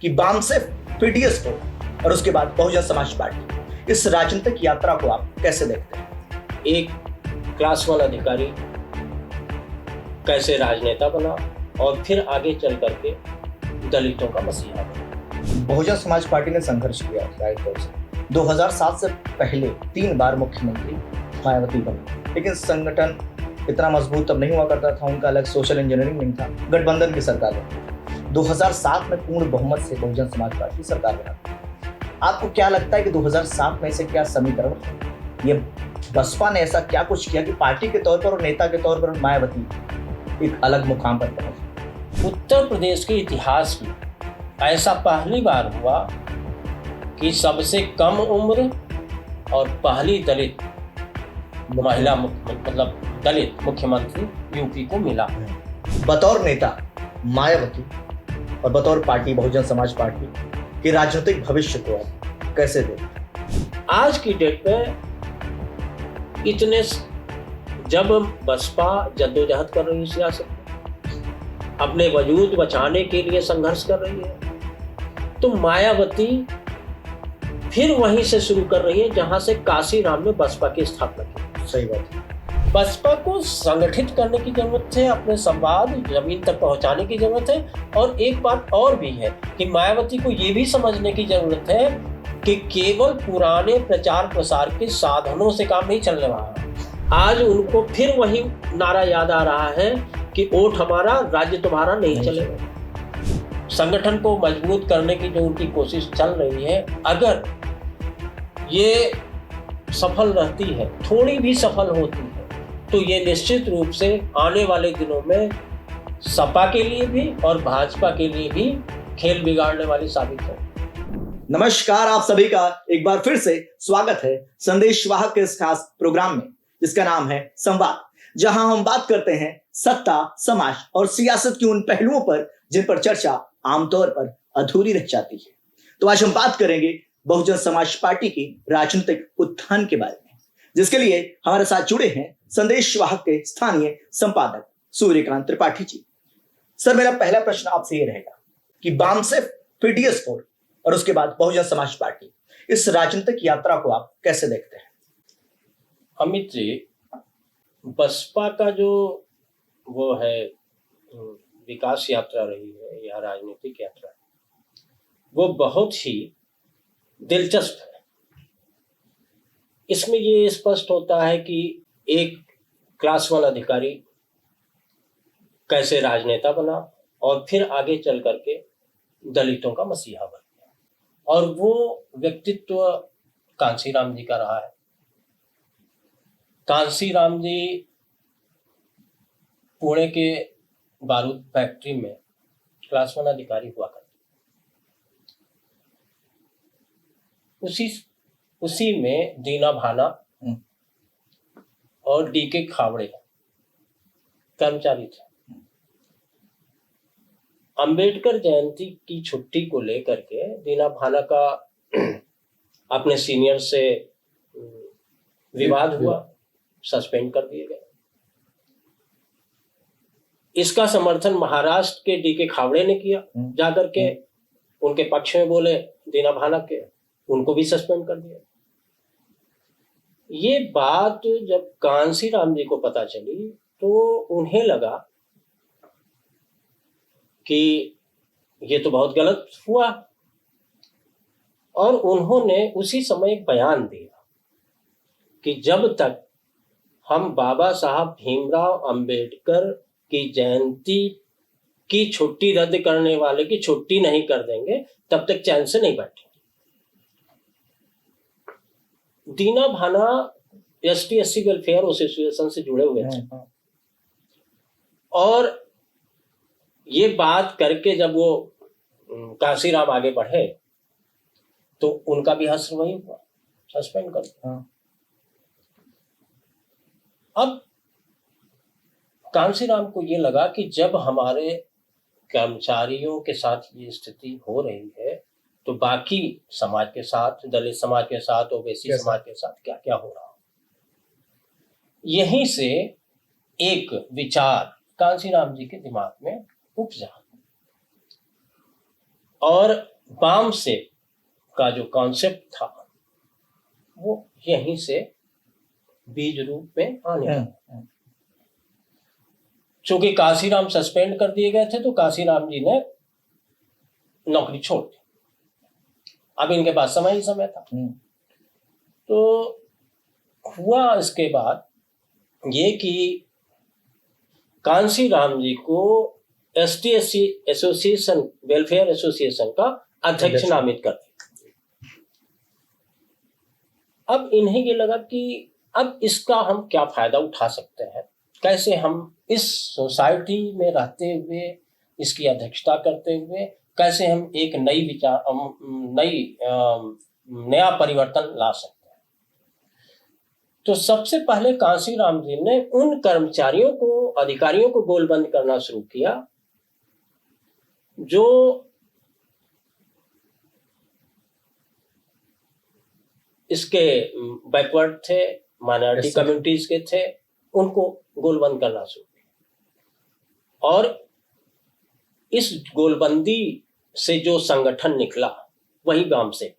कि वाम से पीडीएस को और उसके बाद बहुजन समाज पार्टी, इस राजनीतिक यात्रा को आप कैसे देखते हैं? एक क्लास वन अधिकारी कैसे राजनेता बना और फिर आगे चल करके दलितों का मसीहा बना। बहुजन समाज पार्टी ने संघर्ष किया राइट तौर से। 2007 से पहले 3 बार मुख्यमंत्री मायावती बनी, लेकिन संगठन इतना मजबूत तब नहीं हुआ करता था, उनका अलग सोशल इंजीनियरिंग नहीं था। गठबंधन की सरकार है। 2007 में पूर्ण बहुमत से बहुजन समाज पार्टी सरकार बना। आपको क्या लगता है कि 2007 में से क्या समीकरण था? ये बसपा ने ऐसा क्या कुछ किया कि पार्टी के तौर पर और नेता के तौर पर मायावती एक अलग मुकाम पर पहुंची? उत्तर प्रदेश के इतिहास में ऐसा पहली बार हुआ कि सबसे कम उम्र और पहली दलित महिला मतलब दलित मुख्यमंत्री यूपी को मिला। बतौर नेता मायावती और बतौर पार्टी बहुजन समाज पार्टी के राजनीतिक भविष्य को आप कैसे देखते? आज की डेट में इतने जब बसपा जद्दोजहद कर रही है, सियासत अपने वजूद बचाने के लिए संघर्ष कर रही है, तो मायावती फिर वहीं से शुरू कर रही है जहां से काशीराम ने बसपा की स्थापना की। सही बात है। बसपा को संगठित करने की जरूरत है, अपने संवाद जमीन तक पहुंचाने की जरूरत है। और एक बात और भी है कि मायावती को यह भी समझने की जरूरत है कि केवल पुराने प्रचार प्रसार के साधनों से काम नहीं चलने वाला। आज उनको फिर वही नारा याद आ रहा है कि वोट हमारा, राज्य तुम्हारा नहीं चलेगा। संगठन को मजबूत करने की जो उनकी कोशिश चल रही है, अगर ये सफल रहती है, थोड़ी भी सफल होती है, तो ये निश्चित रूप से आने वाले दिनों में सपा के लिए भी और भाजपा के लिए भी खेल बिगाड़ने वाली साबित हो। नमस्कार, आप सभी का एक बार फिर से स्वागत है संदेश वाहक के इस खास प्रोग्राम में, जिसका नाम है संवाद, जहां हम बात करते हैं सत्ता, समाज और सियासत के उन पहलुओं पर जिन पर चर्चा आमतौर पर अधूरी रह जाती है। तो आज हम बात करेंगे बहुजन समाज पार्टी की राजनीतिक उत्थान के बारे में, जिसके लिए हमारे साथ जुड़े हैं संदेश वाहक के स्थानीय संपादक सूर्यकांत त्रिपाठी जी। सर, मेरा पहला प्रश्न आपसे ये रहेगा कि वाम से पीडीएस को और उसके बाद बहुजन समाज पार्टी, इस राजनीतिक यात्रा को आप कैसे देखते हैं? अमित जी, बसपा का जो वो है विकास यात्रा रही है या राजनीतिक यात्रा, वो बहुत ही दिलचस्प है। इसमें ये स्पष्ट होता है कि एक क्लास वन अधिकारी कैसे राजनेता बना और फिर आगे चल करके दलितों का मसीहा बन गया। और वो व्यक्तित्व कांशीराम जी का रहा है। कांशीराम जी पुणे के बारूद फैक्ट्री में क्लास वन अधिकारी हुआ करते। उसी में दीना भाना और डीके खावड़े कर्मचारी थे। अंबेडकर जयंती की छुट्टी को लेकर के दीना भाना का अपने सीनियर से विवाद हुआ, सस्पेंड कर दिए गए। इसका समर्थन महाराष्ट्र के डीके खावड़े ने किया, जाकर के उनके पक्ष में बोले दीना भाना के, उनको भी सस्पेंड कर दिया। ये बात जब कांशीराम जी को पता चली तो उन्हें लगा कि ये तो बहुत गलत हुआ, और उन्होंने उसी समय एक बयान दिया कि जब तक हम बाबा साहब भीमराव अंबेडकर की जयंती की छुट्टी रद्द करने वाले की छुट्टी नहीं कर देंगे, तब तक चैन से नहीं बैठेंगे। दीना भाना ST/SC वेलफेयर एसोसिएशन से जुड़े हुए थे, और ये बात करके जब वो कांशीराम आगे बढ़े तो उनका भी हश्र वही हुआ, सस्पेंड कर दिया। अब कांशीराम को ये लगा कि जब हमारे कर्मचारियों के साथ ये स्थिति हो रही है तो बाकी समाज के साथ, दलित समाज के साथ, ओबीसी समाज के साथ क्या क्या हो रहा हो। यहीं से एक विचार कांशीराम जी के दिमाग में उपजा और बाम सेप का जो कॉन्सेप्ट था वो यहीं से बीज रूप में आने लगा। चूंकि काशीराम सस्पेंड कर दिए गए थे तो काशीराम जी ने नौकरी छोड़ दी। अब इनके पास समय ही समय था। तो हुआ इसके बाद ये कि कांशीराम जी को STSC एसोसिएशन, वेलफेयर एसोसिएशन का अध्यक्ष नामित कर दिया। अब इन्हें ये लगा कि अब इसका हम क्या फायदा उठा सकते हैं, कैसे हम इस सोसाइटी में रहते हुए, इसकी अध्यक्षता करते हुए कैसे हम एक नया परिवर्तन ला सकते हैं। तो सबसे पहले कांशीराम जी ने उन कर्मचारियों को, अधिकारियों को गोलबंद करना शुरू किया जो इसके बैकवर्ड थे, माइनॉरिटी कम्युनिटीज के थे, उनको गोलबंद करना शुरू किया। और इस गोलबंदी से जो संगठन निकला वही वाम से,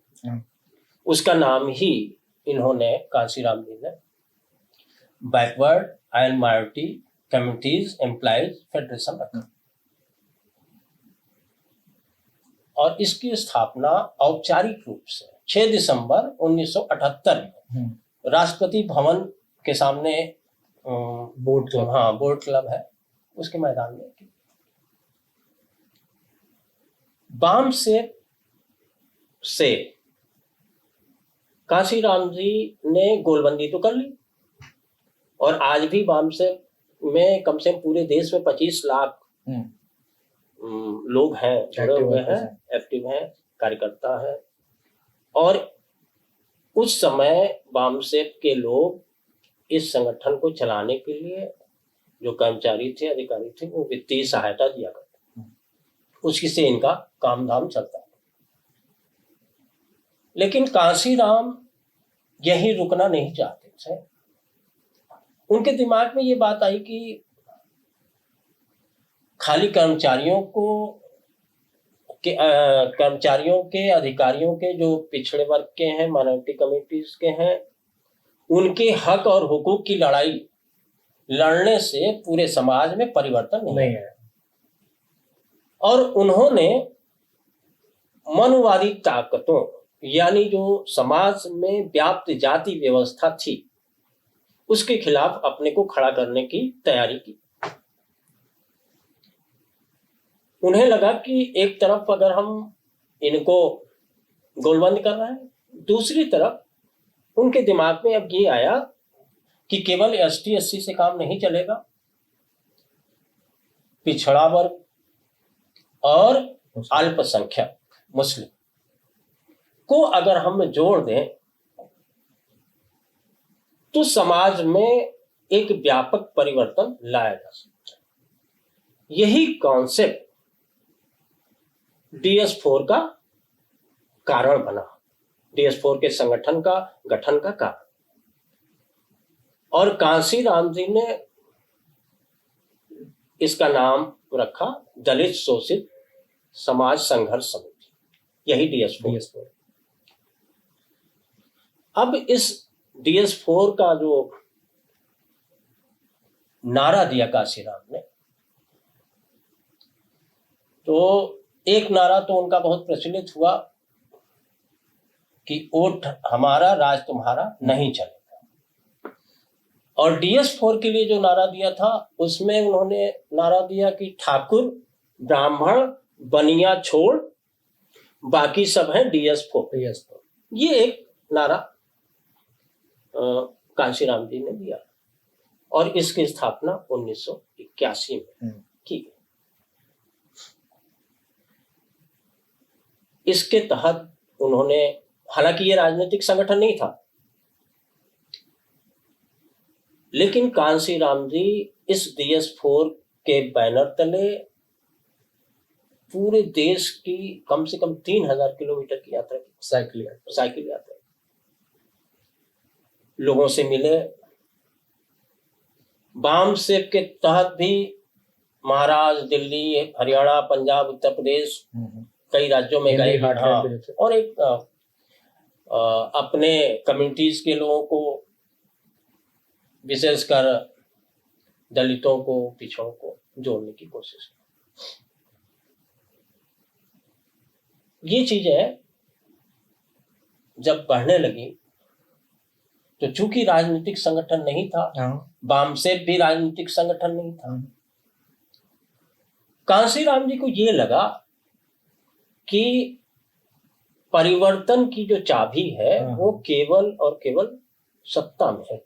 उसका नाम ही इन्होंने, कांशीराम जी ने, backward and minority communities employees federation रखा। और इसकी स्थापना औपचारिक रूप से 6 दिसंबर 1978 में राष्ट्रपति भवन के सामने बोर्ड क्लब है उसके मैदान में की। वाम से कांशीराम जी ने गोलबंदी तो कर ली और आज भी वाम से में कम से कम पूरे देश में 25 लाख लोग हैं, जुड़े हुए हैं, एक्टिव हैं, कार्यकर्ता हैं। और उस समय वामसेप के लोग इस संगठन को चलाने के लिए जो कर्मचारी थे, अधिकारी थे, वो वित्तीय सहायता दिया करते, उसकी से इनका काम धाम चलता है। लेकिन कांशीराम यही रुकना नहीं चाहते थे। उनके दिमाग में ये बात आई कि खाली कर्मचारियों के, अधिकारियों के जो पिछड़े वर्ग के हैं, माइनॉरिटी कम्युनिटीज के हैं, उनके हक और हुकूक की लड़ाई लड़ने से पूरे समाज में परिवर्तन नहीं है। और उन्होंने मनुवादी ताकतों, यानी जो समाज में व्याप्त जाति व्यवस्था थी, उसके खिलाफ अपने को खड़ा करने की तैयारी की। उन्हें लगा कि एक तरफ अगर हम इनको गोलबंद कर रहे हैं, दूसरी तरफ उनके दिमाग में अब ये आया कि केवल ST/SC से काम नहीं चलेगा, पिछड़ा वर्ग और अल्पसंख्यक मुस्लिम को अगर हम जोड़ दें तो समाज में एक व्यापक परिवर्तन लाया जा सकता है। यही कॉन्सेप्ट DS4 का कारण बना, DS4 के संगठन का गठन का कारण। और कांशीराम जी ने इसका नाम रखा दलित शोषित समाज संघर्ष समिति, यही DS4। अब इस DS4 का जो नारा दिया कांशीराम ने, तो एक नारा तो उनका बहुत प्रचलित हुआ कि वोट हमारा राज तुम्हारा नहीं चलेगा। और DS4 के लिए जो नारा दिया था उसमें उन्होंने नारा दिया कि ठाकुर ब्राह्मण बनिया छोड़ बाकी सब है DS4। ये एक नारा कांशीराम जी ने दिया और इसकी स्थापना 1981 में की गई। इसके तहत उन्होंने, हालांकि ये राजनीतिक संगठन नहीं था, लेकिन कांशीराम जी इस DS4 के बैनर तले पूरे देश की कम से कम 3000 किलोमीटर की यात्रा की, साइकिल यात्रा, लोगों से मिले। वाम सेप के तहत भी महाराष्ट्र, दिल्ली, हरियाणा, पंजाब, उत्तर प्रदेश कई राज्यों में गए। हार्ट हाँ, भी जो थे। और एक अपने कम्युनिटीज के लोगों को, विशेषकर दलितों को, पिछड़ों को जोड़ने की कोशिश की। ये चीजें जब बढ़ने लगी तो चूंकि राजनीतिक संगठन नहीं था, वामसेप भी राजनीतिक संगठन नहीं था, कांशीराम जी को ये लगा कि परिवर्तन की जो चाबी है वो केवल और केवल सत्ता में है,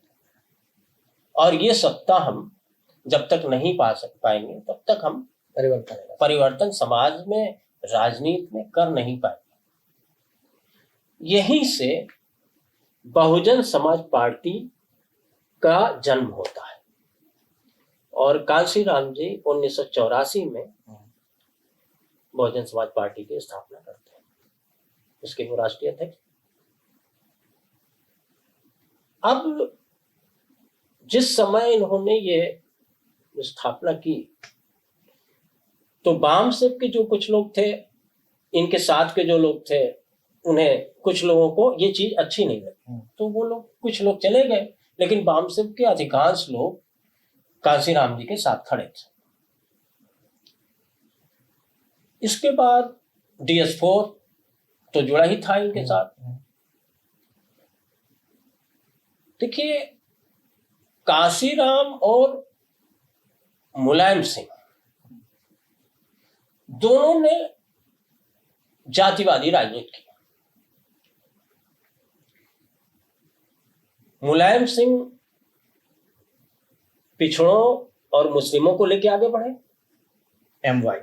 और ये सत्ता हम जब तक नहीं पाएंगे तब तक हम परिवर्तन समाज में, राजनीति में कर नहीं पाएंगे। यहीं से बहुजन समाज पार्टी का जन्म होता है, और कांशीराम जी 1984 में बहुजन समाज पार्टी की स्थापना करते हैं। उसके वो राष्ट्रीय अध्यक्ष। अब जिस समय इन्होंने ये स्थापना की तो वामसेप के जो कुछ लोग थे, इनके साथ के जो लोग थे, उन्हें कुछ लोगों को ये चीज अच्छी नहीं लगी, तो वो लोग, कुछ लोग चले गए, लेकिन वामसेप के अधिकांश लोग कांशीराम जी के साथ खड़े थे। इसके बाद DS4 तो जुड़ा ही था इनके साथ। देखिए, कांशीराम और मुलायम सिंह दोनों ने जातिवादी राजनीति की। मुलायम सिंह पिछड़ों और मुस्लिमों को लेकर आगे बढ़े, MY।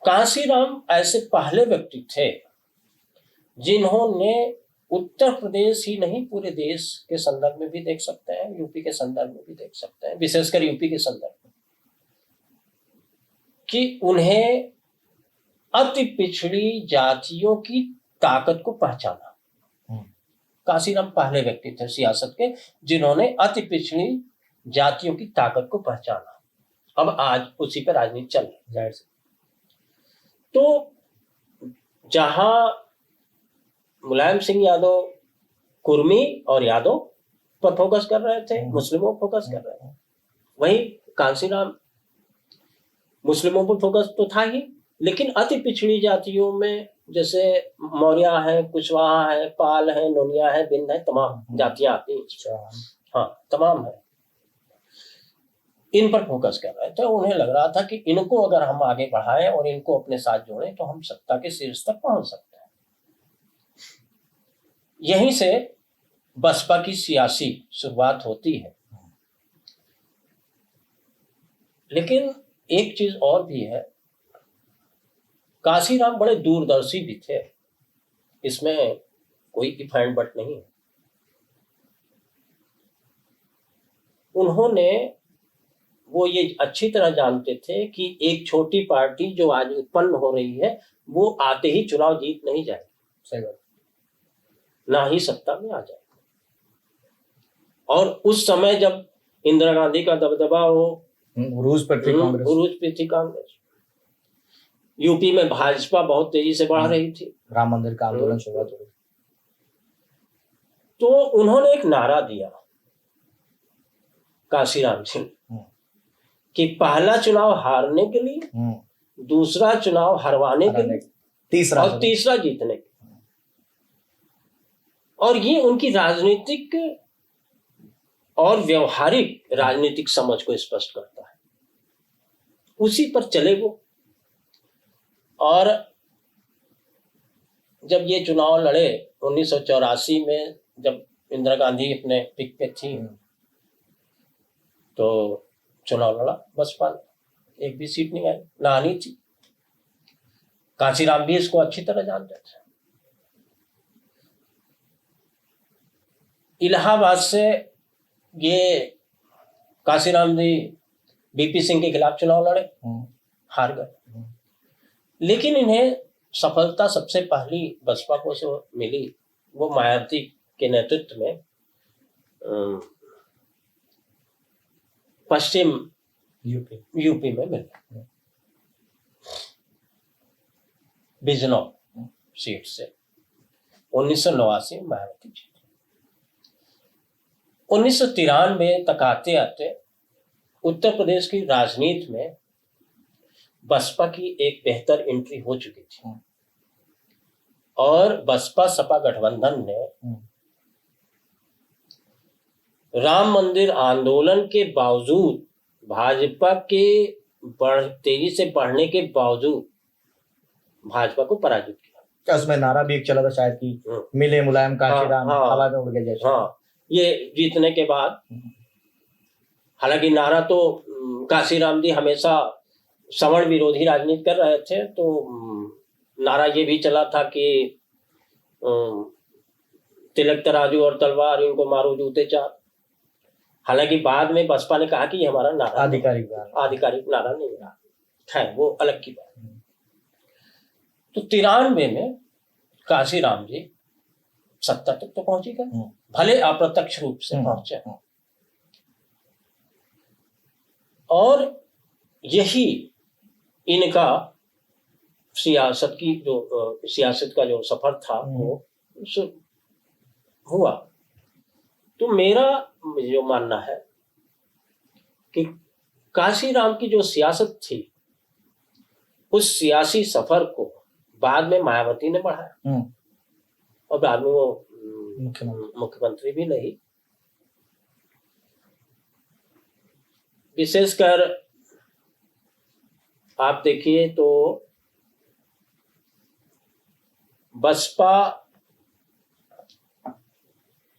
कांशीराम ऐसे पहले व्यक्ति थे जिन्होंने उत्तर प्रदेश ही नहीं, पूरे देश के संदर्भ में भी देख सकते हैं, यूपी के संदर्भ में भी देख सकते हैं, विशेषकर यूपी के संदर्भ में, कि उन्हें अति पिछड़ी जातियों की ताकत को पहचाना। कांशीराम पहले व्यक्ति थे सियासत के जिन्होंने अति पिछड़ी जातियों की ताकत को पहचाना। अब आज उसी पर राजनीति चल रही है। तो जहां मुलायम सिंह यादव कुर्मी और यादव पर फोकस कर रहे थे, मुस्लिमों पर फोकस कर रहे थे, वहीं कांशीराम मुस्लिमों पर फोकस तो था ही, लेकिन अति पिछड़ी जातियों में जैसे मौर्य है, कुशवाहा है, पाल है, नोनिया है, बिंद है, तमाम जातियां आती हैं। हाँ, तमाम है, इन पर फोकस कर रहे थे। उन्हें लग रहा था कि इनको अगर हम आगे बढ़ाएं और इनको अपने साथ जोड़ें तो हम सत्ता के शीर्ष तक पहुंच सकते हैं। यहीं से बसपा की सियासी शुरुआत होती है। लेकिन एक चीज और भी है, कांशीराम बड़े दूरदर्शी भी थे, इसमें कोई इफ एंड बट नहीं है। उन्होंने, वो ये अच्छी तरह जानते थे कि एक छोटी पार्टी जो आज उत्पन्न हो रही है वो आते ही चुनाव जीत नहीं जाएगी, सही बात, ना ही सत्ता में आ जाएगी। और उस समय जब इंदिरा गांधी का दबदबा हो, उरूज पर थी कांग्रेस, यूपी में भाजपा बहुत तेजी से बढ़ रही थी, राम मंदिर का आंदोलन शुरुआत हो रही, तो उन्होंने एक नारा दिया कांशीराम सिंह कि पहला चुनाव हारने के लिए, दूसरा चुनाव हरवाने के लिए, तीसरा जीतने के लिए। और ये उनकी राजनीतिक और व्यवहारिक राजनीतिक समझ को स्पष्ट करता है। उसी पर चले वो, और जब ये चुनाव लड़े 1984 में, जब इंदिरा गांधी अपने पिक पे थी, तो चुनाव लड़ा बसपा ने, एक भी सीट नहीं आई, ना आनी थी। कांशीराम भी इसको अच्छी तरह जानते थे। इलाहाबाद से ये कांशीराम जी BP सिंह के खिलाफ चुनाव लड़े, हार गए। लेकिन इन्हें सफलता सबसे पहली बसपा को से मिली, वो मायावती के नेतृत्व में पश्चिम यूपी में मिला, बिजनौर सीट से 1989 मायावती जीती। 1993 तक आते आते उत्तर प्रदेश की राजनीति में बसपा की एक बेहतर एंट्री हो चुकी थी और बसपा सपा गठबंधन ने राम मंदिर आंदोलन के बावजूद, भाजपा के तेजी से बढ़ने के बावजूद भाजपा को पराजित किया। क्या उसमें नारा भी एक चला था शायद कि मिले मुलायम कांशीराम, हवा में उड़ गए जैसे। हाँ, ये जीतने के बाद, हालांकि नारा तो कांशीराम जी हमेशा सवर्ण विरोधी राजनीति कर रहे थे, तो नारा ये भी चला था कि तिलक तराजू और तलवार, इनको मारो जूते चार। हालांकि बाद में बसपा ने कहा कि ये हमारा नारा आधिकारिक नारा नहीं रहा है, वो अलग की बात। तो 93 में कांशीराम जी सत्ता तक तो पहुंची गए, भले अप्रत्यक्ष रूप से पहुंचे, और यही इनका सियासत का जो सफर था वो हुआ। तो मेरा जो मानना है कि कांशीराम की जो सियासत थी, उस सियासी सफर को बाद में मायावती ने बढ़ाया और बाद में वो मुख्यमंत्री भी रही। विशेषकर आप देखिए तो बसपा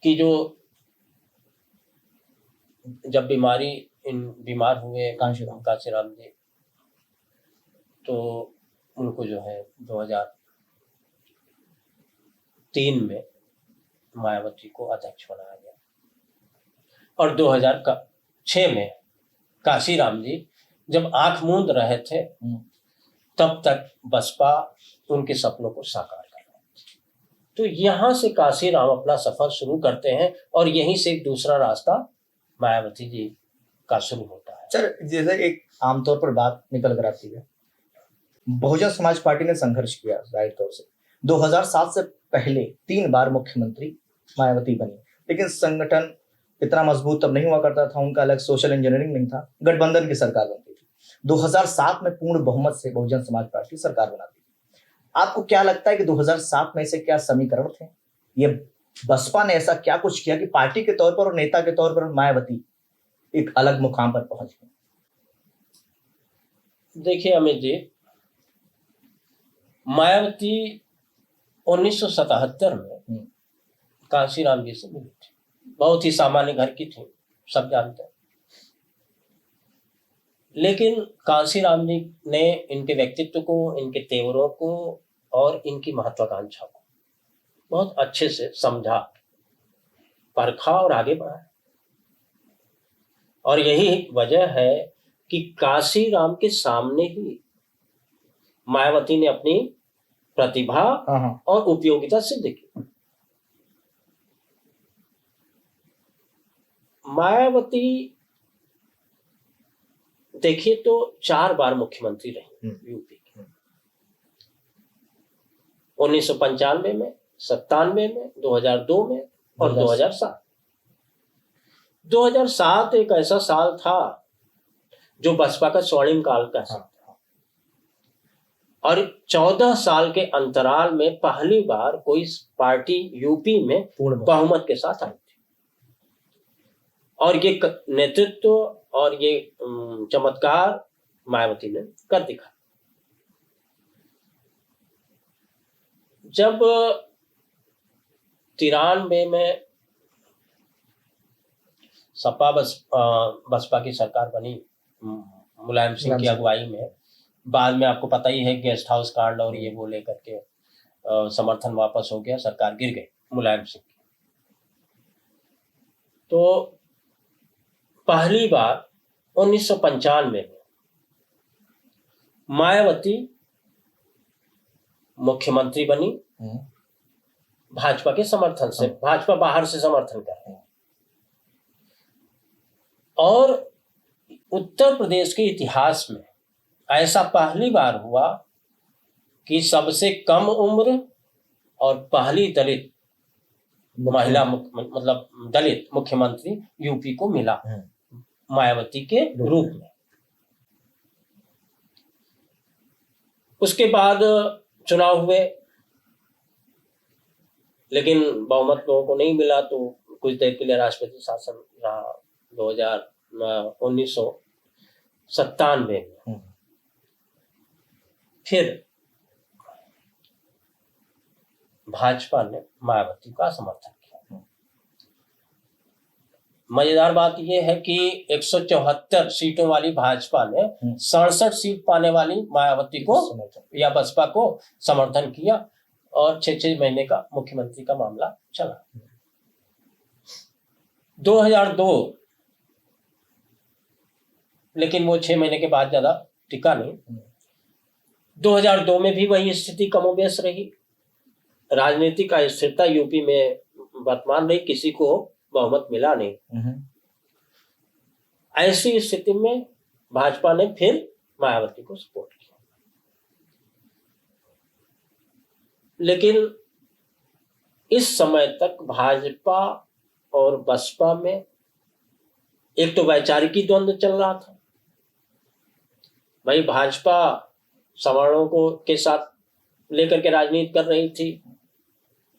की जो जब बीमार हुए कांशीराम जी, तो उनको जो है 2003 में मायावती को अध्यक्ष बनाया गया और 2006 में कांशीराम जी जब आंख मूंद रहे थे तब तक बसपा उनके सपनों को साकार कर रही थी। तो यहां से कांशीराम अपना सफर शुरू करते हैं और यहीं से एक दूसरा रास्ता मायावती जी का शुरू होता है। सर, जैसे एक आमतौर पर बात निकल कर आती है, बहुजन समाज पार्टी ने संघर्ष किया जाहिर तौर से। 2007 से पहले 3 बार मुख्यमंत्री मायावती बनी, लेकिन संगठन इतना मजबूत तब नहीं हुआ करता था, उनका अलग सोशल इंजीनियरिंग नहीं था, गठबंधन की सरकार बनती थी। 2007 में पूर्ण बहुमत से बहुजन समाज पार्टी सरकार बनाती थी। आपको क्या लगता है कि 2007 में से क्या समीकरण थे? ये बसपा ने ऐसा क्या कुछ किया कि पार्टी के तौर पर और नेता के तौर पर मायावती एक अलग मुकाम पर पहुंच गई? देखिए अमित जी, मायावती 1977 में कांशीराम जी से मिली थी। बहुत ही सामान्य घर की थी, सब जानते हैं, लेकिन कांशीराम जी ने इनके व्यक्तित्व को, इनके तेवरों को और इनकी महत्वाकांक्षा को बहुत अच्छे से समझा, परखा और आगे बढ़ाया। और यही वजह है कि कांशीराम के सामने ही मायावती ने अपनी प्रतिभा और उपयोगिता सिद्ध की। मायावती देखिए तो 4 बार मुख्यमंत्री रही यूपी की, 1995 में, 97 में, 2002 में और 2007। 2007 एक ऐसा साल था जो बसपा का स्वर्णिम काल का था, और 14 साल के अंतराल में पहली बार कोई पार्टी यूपी में बहुमत के साथ आई थी, और ये नेतृत्व और ये चमत्कार मायावती ने कर दिखा। जब 93 में सपा बसपा की सरकार बनी मुलायम सिंह की अगुवाई में, बाद में आपको पता ही है गेस्ट हाउस कांड और ये वो लेकर के समर्थन वापस हो गया, सरकार गिर गई मुलायम सिंह की। तो पहली बार 1995 में मायावती मुख्यमंत्री बनी भाजपा के समर्थन से। भाजपा बाहर से समर्थन कर रही है, और उत्तर प्रदेश के इतिहास में ऐसा पहली बार हुआ कि सबसे कम उम्र और पहली दलित महिला मतलब दलित मुख्यमंत्री यूपी को मिला मायावती के रूप में। उसके बाद चुनाव हुए, लेकिन बहुमत लोगों को नहीं मिला, तो कुछ देर के लिए राष्ट्रपति शासन रहा 1997 में। फिर भाजपा ने मायावती का समर्थन किया। मजेदार बात यह है कि 174 सीटों वाली भाजपा ने 67 सीट पाने वाली मायावती को या बसपा को समर्थन किया और 6 महीने का मुख्यमंत्री का मामला चला। 2002, लेकिन वो 6 महीने के बाद ज्यादा टिका नहीं। 2002 में भी वही स्थिति कमोबेश रही। राजनीतिक अस्थिरता यूपी में वर्तमान रही, किसी को बहुमत मिला नहीं। ऐसी स्थिति में भाजपा ने फिर मायावती को सपोर्ट किया, लेकिन इस समय तक भाजपा और बसपा में एक तो वैचारिक द्वंद्व चल रहा था। भाई भाजपा सवर्णों को के साथ लेकर के राजनीति कर रही थी,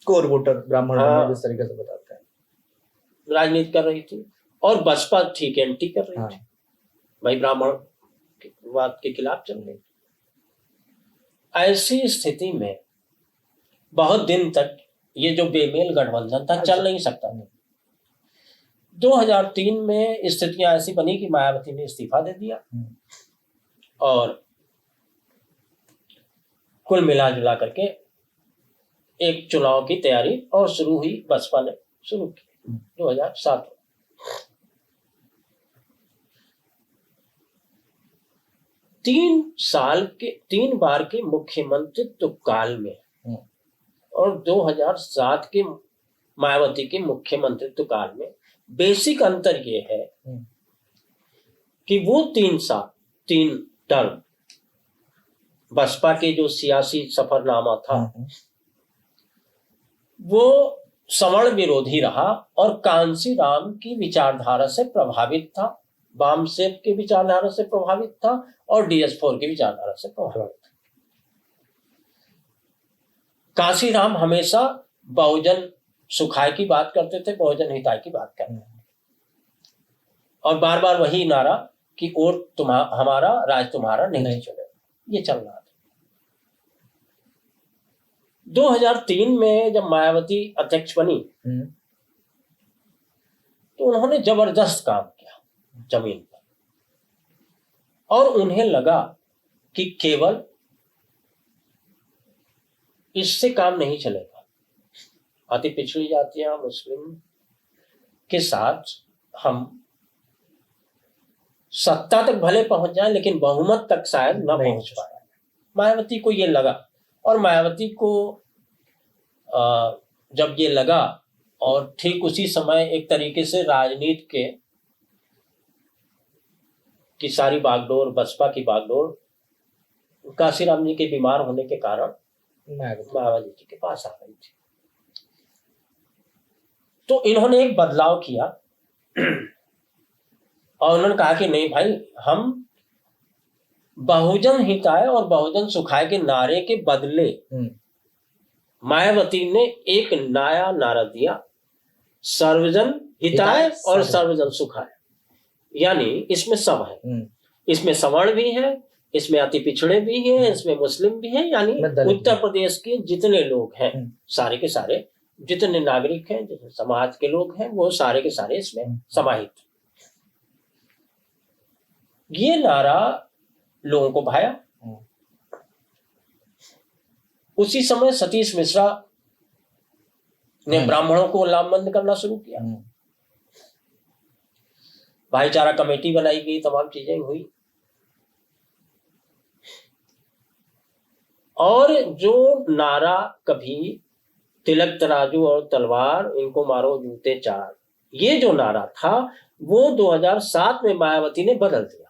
कोर वोटर ब्राह्मण जिस तरीके से बताते हैं राजनीति कर रही थी, और बसपा ठीक एंटी कर रही थी। भाई ब्राह्मणवाद के खिलाफ चल रही थी। ऐसी स्थिति में बहुत दिन तक ये जो बेमेल गठबंधन था चल नहीं सकता। 2003 में स्थितियां ऐसी बनी कि मायावती ने इस्तीफा दे दिया और कुल मिला जुला करके एक चुनाव की तैयारी और शुरू हुई। बसपा ने शुरू की 2007 में। 3 बार के मुख्यमंत्रित्व काल में और 2007 के मायावती के मुख्यमंत्रित्व काल में बेसिक अंतर ये है कि वो 3 टर्म बसपा के जो सियासी सफरनामा था वो सवर्ण विरोधी रहा और कांसी राम की विचारधारा से प्रभावित था, वाम सेब की विचारधारा से प्रभावित था और DS4 की विचारधारा से प्रभावित था। कांसी राम हमेशा बहुजन सुखाय की बात करते थे, बहुजन हिताय की बात करते थे, और बार बार वही नारा कि वोट हमारा राज तुम्हारा नहीं चलेगा, ये चल रहा था। 2003 में जब मायावती अध्यक्ष बनी तो उन्होंने जबरदस्त काम किया जमीन पर, और उन्हें लगा कि केवल इससे काम नहीं चलेगा। अति पिछड़ी जातियां मुस्लिम के साथ हम सत्ता तक भले पहुंच जाए लेकिन बहुमत तक शायद न पहुंच पाए। मायावती को ये लगा, और मायावती को जब ये लगा और ठीक उसी समय एक तरीके से राजनीति की सारी बागडोर, बसपा की बागडोर कांसीराम जी के बीमार होने के कारण मायावती जी के पास आ गई थी। तो इन्होंने एक बदलाव किया और उन्होंने कहा कि नहीं भाई, हम बहुजन हिताय और बहुजन सुखाय के नारे के बदले मायावती ने एक नया नारा दिया, सर्वजन हिताय और सर्वजन सुखाय। यानी इसमें सब है, इसमें सवर्ण भी है, इसमें अति पिछड़े भी हैं, इसमें मुस्लिम भी हैं, यानी उत्तर प्रदेश के जितने लोग हैं सारे के सारे, जितने नागरिक हैं, जितने समाज के लोग हैं, वो सारे के सारे इसमें समाहित। ये नारा लोगों को भाया। उसी समय सतीश मिश्रा ने ब्राह्मणों को लामबंद करना शुरू किया, भाईचारा कमेटी बनाई गई, तमाम चीजें हुई, और जो नारा कभी तिलक तराजू और तलवार इनको मारो जूते चार, ये जो नारा था वो 2007 में मायावती ने बदल दिया।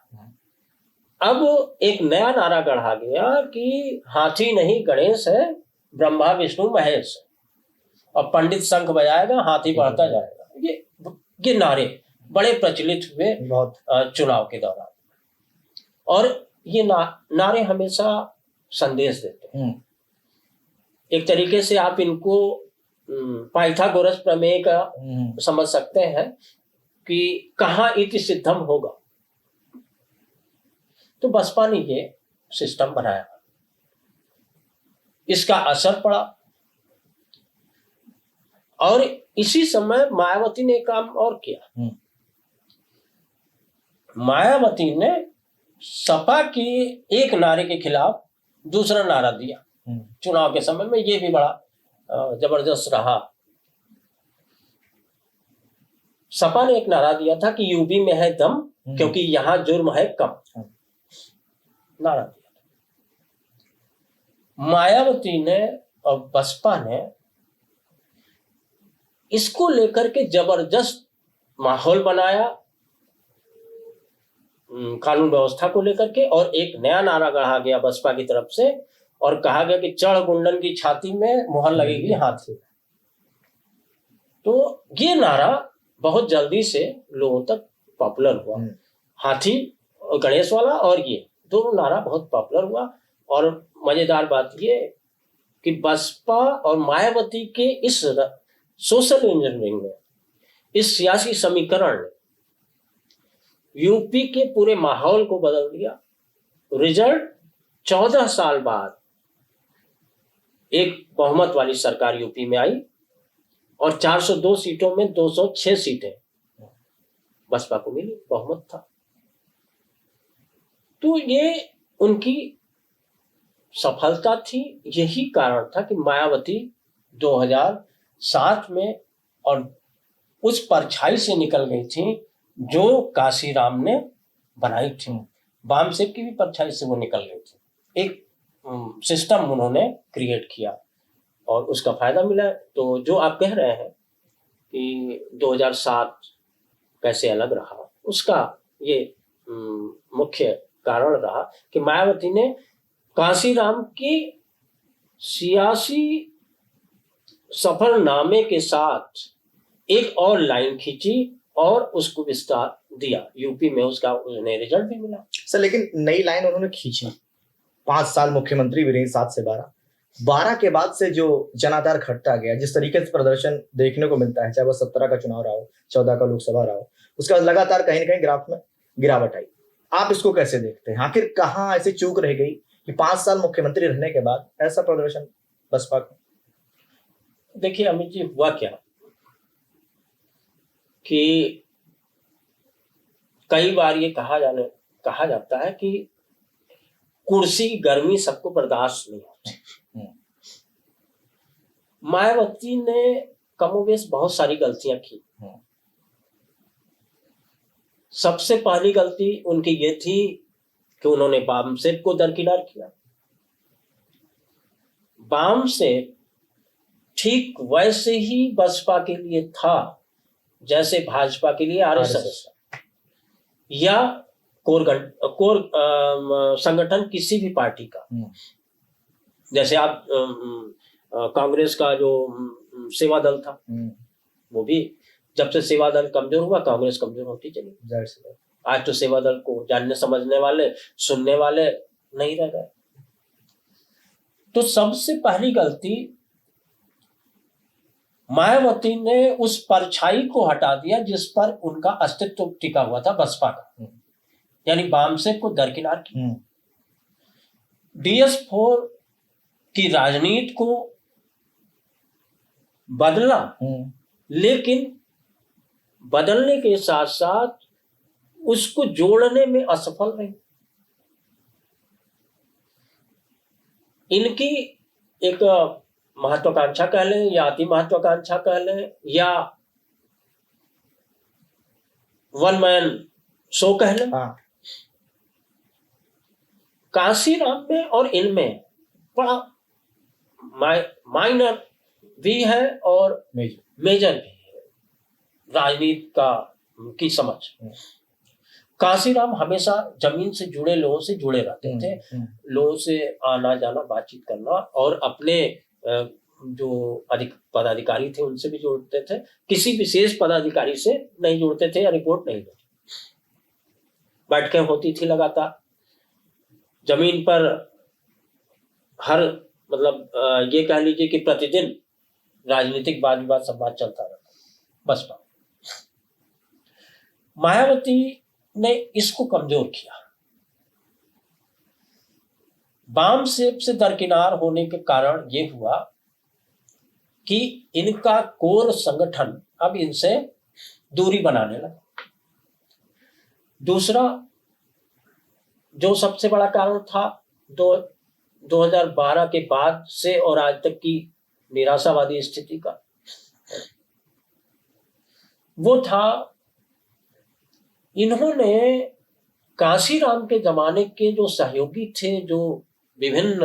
अब एक नया नारा गढ़ा गया कि हाथी नहीं गणेश है, ब्रह्मा विष्णु महेश है, और पंडित शंख बजाएगा, हाथी बढ़ता जाएगा। ये नारे बड़े प्रचलित हुए बहुत चुनाव के दौरान, और ये नारे हमेशा संदेश देते हैं। एक तरीके से आप इनको पाइथागोरस प्रमेय का समझ सकते हैं कि कहाँ इति सिद्धम होगा। तो बसपा ने ये सिस्टम बनाया, इसका असर पड़ा, और इसी समय मायावती ने काम और किया। मायावती ने सपा के एक नारे के खिलाफ दूसरा नारा दिया चुनाव के समय में। ये भी बड़ा जबरदस्त रहा। सपा ने एक नारा दिया था कि यूपी में है दम, क्योंकि यहां जुर्म है कम, नारा दिया। मायावती ने और बसपा ने इसको लेकर के जबरदस्त माहौल बनाया कानून व्यवस्था को लेकर के, और एक नया नारा गढ़ा गया बसपा की तरफ से, और कहा गया कि चढ़ गुंडन की छाती में मुहर लगेगी हाथी। तो ये नारा बहुत जल्दी से लोगों तक पॉपुलर हुआ। हाथी और गणेश वाला, और ये दोनों नारा बहुत पॉपुलर हुआ। और मजेदार बात ये कि बसपा और मायावती के इस सोशल इंजीनियरिंग में, इस सियासी समीकरण ने यूपी के पूरे माहौल को बदल दिया। रिजल्ट 14 साल बाद एक बहुमत वाली सरकार यूपी में आई, और 402 सीटों में 206 सीटें बसपा को मिली, बहुमत था। तो ये उनकी सफलता थी। यही कारण था कि मायावती 2007 में और उस परछाई से निकल गई थी जो काशीराम ने बनाई थी। वाम सेब की भी परछाई से वो निकल गई थी। एक सिस्टम उन्होंने क्रिएट किया और उसका फायदा मिला। तो जो आप कह रहे हैं कि 2007 कैसे अलग रहा, उसका ये मुख्य कारण रहा कि मायावती ने काशीराम की सियासी सफरनामे के साथ एक और लाइन खींची और उसको विस्तार दिया। यूपी में उसका उन्हें रिजल्ट भी मिला। सर, लेकिन नई लाइन उन्होंने खींची। 5 साल मुख्यमंत्री भी रही, 7 से 12 के बाद से जो जनाधार घटता गया, जिस तरीके से प्रदर्शन देखने को मिलता है, चाहे वह 17 का चुनाव रहा हो, 14 का लोकसभा रहा हो, उसके बाद लगातार कहीं ना कहीं ग्राफ में गिरावट आई। आप इसको कैसे देखते हैं? आखिर कहाँ ऐसी चूक रह गई कि 5 साल मुख्यमंत्री रहने के बाद ऐसा प्रदर्शन बसपा का? देखिए अमित जी, हुआ क्या कि कई बार ये कहा जाता है कि कुर्सी गर्मी सबको बर्दाश्त नहीं होती। मायावती ने कमोबेश बहुत सारी गलतियां की। सबसे पहली गलती उनकी ये थी कि उन्होंने वामसेब को दरकिनार किया। वामसेब ठीक वैसे ही बसपा के लिए था जैसे भाजपा के लिए आरएसएस या कोर संगठन किसी भी पार्टी का। जैसे आप कांग्रेस का जो सेवा दल था, वो भी जब से सेवा दल कमजोर हुआ, कांग्रेस कमजोर होती चली। आज तो सेवा दल को जानने समझने वाले, सुनने वाले नहीं रह गए। तो सबसे पहली गलती, मायावती ने उस परछाई को हटा दिया जिस पर उनका अस्तित्व टिका हुआ था, बसपा का, यानी वामसेब को दरकिनार किया। DS4 की राजनीति को बदला, लेकिन बदलने के साथ साथ उसको जोड़ने में असफल रही। इनकी एक महत्वाकांक्षा कह लें या अति महत्वाकांक्षा कह लें या वन मैन शो कह लें, काशीराम में और इनमें बड़ा माइनर भी है और मेजर भी है। राजनीति का की समझ। कांसीराम हमेशा जमीन से जुड़े लोगों से जुड़े रहते थे, लोगों से आना जाना, बातचीत करना, और अपने जो अधिक पदाधिकारी थे उनसे भी जुड़ते थे, किसी विशेष पदाधिकारी से नहीं जुड़ते थे या रिपोर्ट नहीं देते। बैठकें होती थी लगातार जमीन पर, हर मतलब ये कह लीजिए कि प्रतिदिन राजनीतिक वाद विवाद संवाद चलता रहता बसपा। मायावती ने इसको कमजोर किया। वाम सेब से दरकिनार होने के कारण ये हुआ कि इनका कोर संगठन अब इनसे दूरी बनाने लगा। दूसरा जो सबसे बड़ा कारण था 2012 के बाद से और आज तक की निराशावादी स्थिति का, वो था इन्होंने कांसीराम के जमाने के जो सहयोगी थे, जो विभिन्न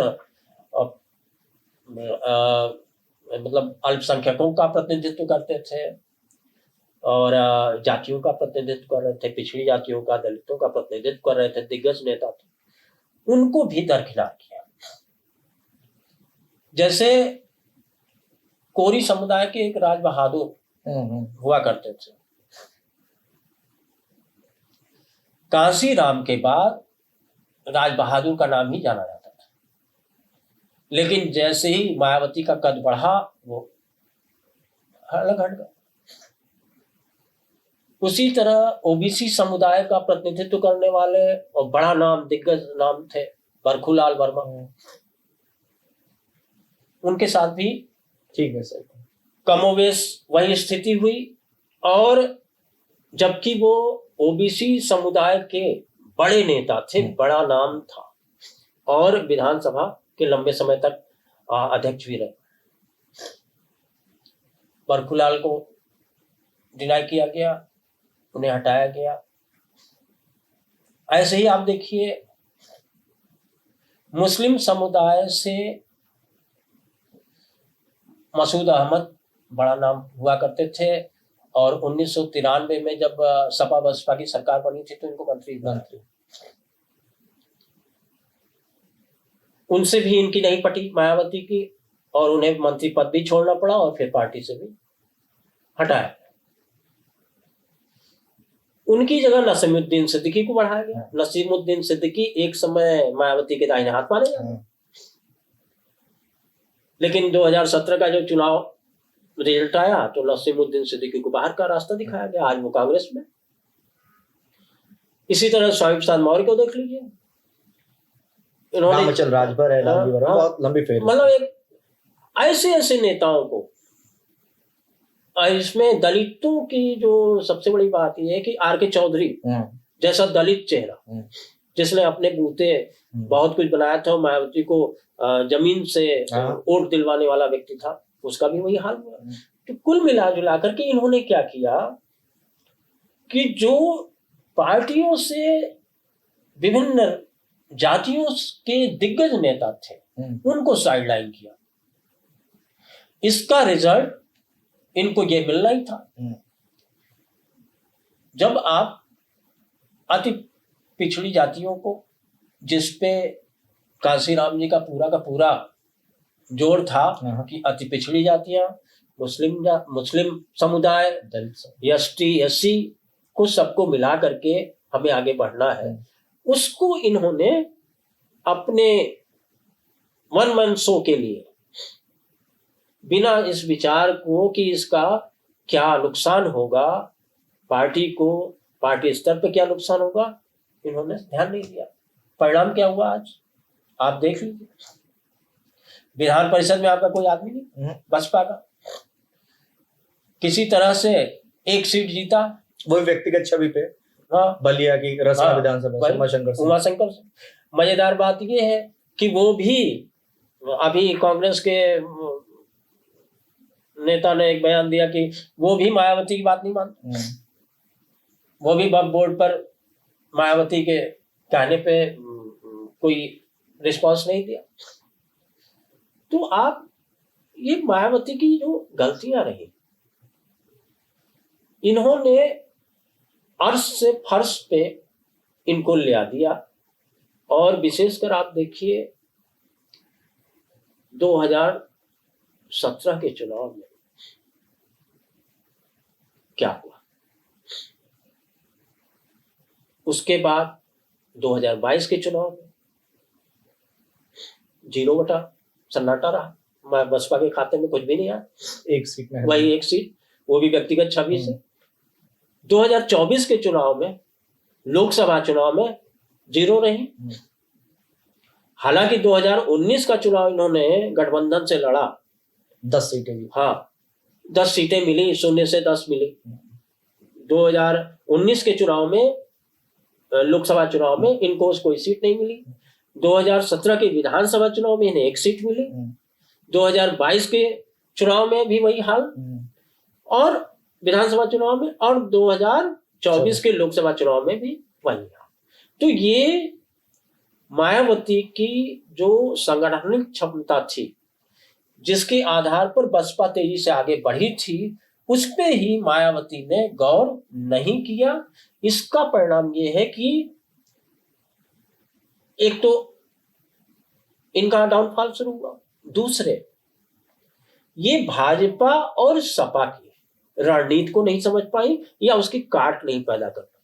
मतलब अल्पसंख्यकों का प्रतिनिधित्व करते थे और जातियों का प्रतिनिधित्व कर रहे थे, पिछड़ी जातियों का, दलितों का प्रतिनिधित्व कर रहे थे, दिग्गज नेता थे, उनको भी दरकिनार किया। जैसे कोरी समुदाय के एक राज बहादुर हुआ करते थे, कांसीराम के बाद राज बहादुर का नाम ही जाना जाता था, लेकिन जैसे ही मायावती का कद बढ़ा वो अलग हट गया। उसी तरह ओबीसी समुदाय का प्रतिनिधित्व करने वाले और बड़ा नाम, दिग्गज नाम थे बरखूलाल वर्मा, उनके साथ भी ठीक है सर, कमोवेश वही स्थिति हुई। और जबकि वो ओबीसी समुदाय के बड़े नेता थे, बड़ा नाम था और विधानसभा के लंबे समय तक अध्यक्ष भी रहे, बरखूलाल को डिनाई किया गया, उन्हें हटाया गया। ऐसे ही आप देखिए मुस्लिम समुदाय से मसूद अहमद बड़ा नाम हुआ करते थे और 1993 में जब सपा बसपा की सरकार बनी थी तो इनको मंत्री उनसे भी इनकी नहीं पटी मायावती की और उन्हें मंत्री पद भी छोड़ना पड़ा और फिर पार्टी से भी हटाया। उनकी जगह नसीमुद्दीन सिद्दीकी को बढ़ाया गया। नसीमुद्दीन सिद्दीकी एक समय मायावती के दाहिने हाथ माने जाते, लेकिन 2017 का जो चुनाव रिजल्ट आया तो नसीमुद्दीन सिद्दीकी को बाहर का रास्ता दिखाया गया। आज वो कांग्रेस में। इसी तरह स्वामी प्रसाद मौर्य को देख लीजिए, रामचंद्र राजभर है, बहुत लंबी फेर, मतलब एक ऐसे नेताओं को। इसमें दलितों की जो सबसे बड़ी बात यह है कि आर.के. चौधरी जैसा दलित चेहरा जिसने अपने बूते बहुत कुछ बनाया था, मायावती को जमीन से वोट दिलवाने वाला व्यक्ति था, उसका भी वही हाल हुआ। तो कुल मिला जुला करके इन्होंने क्या किया कि जो पार्टियों से विभिन्न जातियों के दिग्गज नेता थे उनको साइडलाइन किया। इसका रिजल्ट इनको ये मिलना ही था। जब आप अति पिछड़ी जातियों को, जिसपे कांसीराम जी का पूरा जोर था कि अति पिछड़ी जातियां, मुस्लिम समुदाय, एसटी एससी को सबको मिला करके हमें आगे बढ़ना है, उसको इन्होंने अपने वन मन शो के लिए बिना इस विचार को कि इसका क्या नुकसान होगा पार्टी को, पार्टी स्तर पर क्या नुकसान होगा, इन्होंने ध्यान नहीं दिया। परिणाम क्या हुआ आज आप देख लीजिए। विधान परिषद में आपका कोई आदमी नहीं बसपा का, किसी तरह से एक सीट जीता, वो व्यक्तिगत छवि पे। बलिया की रसना विधानसभा उमाशंकर से। मजेदार बात यह है कि वो भी अभी कांग्रेस के नेता ने एक बयान दिया कि वो भी मायावती की बात नहीं मानते, वो भी वक्फ बोर्ड पर मायावती के कहने पे कोई रिस्पांस नहीं दिया। तो आप ये मायावती की जो गलतियां रही, इन्होंने अर्श से फर्श पे इनको ले दिया। और विशेषकर आप देखिए 2017 के चुनाव में क्या हुआ, उसके बाद 2022 के चुनाव में 0 वोटा सन्नाटा रहा, बसपा के खाते में कुछ भी नहीं आया, एक सीट में वही एक सीट, वो भी व्यक्तिगत छवि से। 2024 के चुनाव में, लोकसभा चुनाव में 0 रही। हालांकि 2019 का चुनाव इन्होंने गठबंधन से लड़ा, 10 सीटें भी, हाँ 10 सीटें मिली, 0 से 10 मिली। 2019 के चुनाव में, लोकसभा चुनाव में इनको कोई सीट नहीं मिली। 2017 के विधानसभा चुनाव में इन्हें 1 सीट मिली। 2022 के चुनाव में भी वही हाल, और विधानसभा चुनाव में, और 2024 के लोकसभा चुनाव में भी वही हाल। तो ये मायावती की जो संगठनिक क्षमता थी, जिसके आधार पर बसपा तेजी से आगे बढ़ी थी, उस पे ही मायावती ने गौर नहीं किया। इसका परिणाम ये है कि एक तो इनका डाउनफॉल शुरू हुआ, दूसरे ये भाजपा और सपा की रणनीति को नहीं समझ पाई या उसकी काट नहीं पैदा कर पाई।